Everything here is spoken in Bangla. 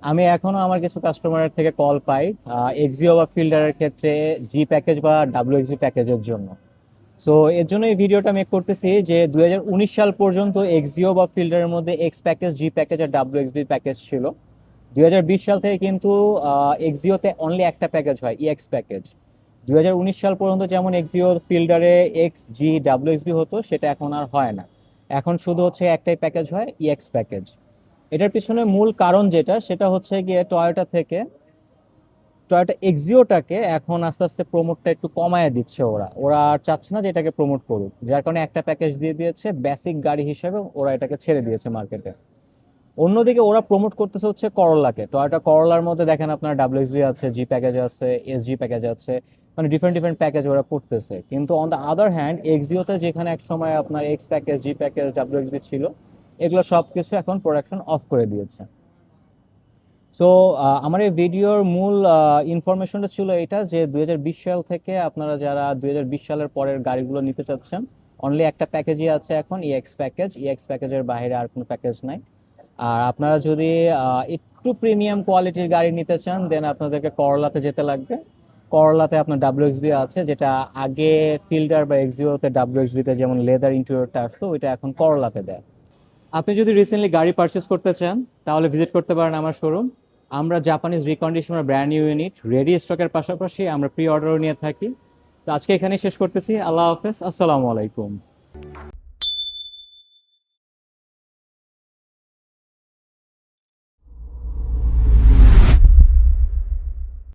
আমি এখনো আমার কিছু কাস্টমারের থেকে কল পাই এক্সিও বা ফিল্ডারের ক্ষেত্রে জি প্যাকেজ বা ডাব্লিউএক্সবি প্যাকেজের জন্য। সো এর জন্য এই ভিডিওটা মেক করতেছি যে 2019 সাল পর্যন্ত এক্সিও বা ফিল্ডারের মধ্যে এক্স প্যাকেজ, জি প্যাকেজ আর ডাব্লিউএক্সবি প্যাকেজ ছিল। 2020 সাল থেকে কিন্তু এক্সিওতে অনলি একটা প্যাকেজ হয়, ইএক্স প্যাকেজ। 2019 সাল পর্যন্ত যেমন এক্সিও ফিল্ডারে এক্স, জি, ডাব্লিউএক্সবি হতো, সেটা এখন আর হয় না। এখন শুধু হচ্ছে একটাই প্যাকেজ হয়, ইএক্স প্যাকেজ। এটার পিছনে মূল কারণ যেটা, সেটা হচ্ছে গিয়ে টয়োটা থেকে টয়োটা এক্সিওটাকে এখন আস্তে আস্তে প্রমোটটা একটু কমায় দিচ্ছে। ওরা ওরা আর চাচ্ছে না যে এটাকে প্রমোট করুক, যার কারণে একটা প্যাকেজ দিয়ে দিয়েছে বেসিক গাড়ি হিসেবে, ওরা এটাকে ছেড়ে দিয়েছে মার্কেটে। অন্যদিকে ওরা প্রমোট করতেছে হচ্ছে করলাকে। টয়োটা করলার মধ্যে দেখেন আপনার ডাব্লিউএক্সবি আছে, জি প্যাকেজ আছে, এসজি প্যাকেজ আছে, মানে ডিফারেন্ট ডিফারেন্ট প্যাকেজ ওরা করতেছে। কিন্তু অন দ্য আদার হ্যান্ড এক্সিওতে যেখানে এক সময় আপনার এক্স প্যাকেজ, জি প্যাকেজ, ডাব্লিউএক্সবি ছিল, এগুলো সবকিছু এখন প্রোডাকশন অফ করে দিয়েছে। সো আমার এই ভিডিওর মূল ইনফরমেশনটা ছিল এটা যে 2020 সাল থেকে আপনারা যারা 2020 সালের পরের গাড়িগুলো নিতে চাচ্ছেন, অনলি একটা প্যাকেজই আছে এখন, ইএক্স প্যাকেজ। ইএক্স প্যাকেজের বাইরে আর কোনো প্যাকেজ নাই। আর আপনারা যদি একটু প্রিমিয়াম কোয়ালিটির গাড়ি নিতে চান, দেন আপনাদেরকে করলাতে যেতে লাগবে। করলাতে আপনার ডাব্লিউএক্সবি আছে, যেটা আগে ফিল্ডার বা এক্সিওতে ডাব্লিউএক্সবিতে যেমন লেদার ইন্টেরিয়রটা আসতো, ওইটা এখন করলাতে দেয়। আপনি যদি রিসেন্টলি গাড়ি পারচেস করতে চান, তাহলে ভিজিট করতে পারেন আমার শোরুম। আমরা Japanese reconditioned brand new unit ready স্টকের পাশাপাশি আমরা প্রি অর্ডারও নিয়ে থাকি। তো আজকে এখানেই শেষ করতেছি। আল্লাহ হাফেজ, আসসালামু আলাইকুম।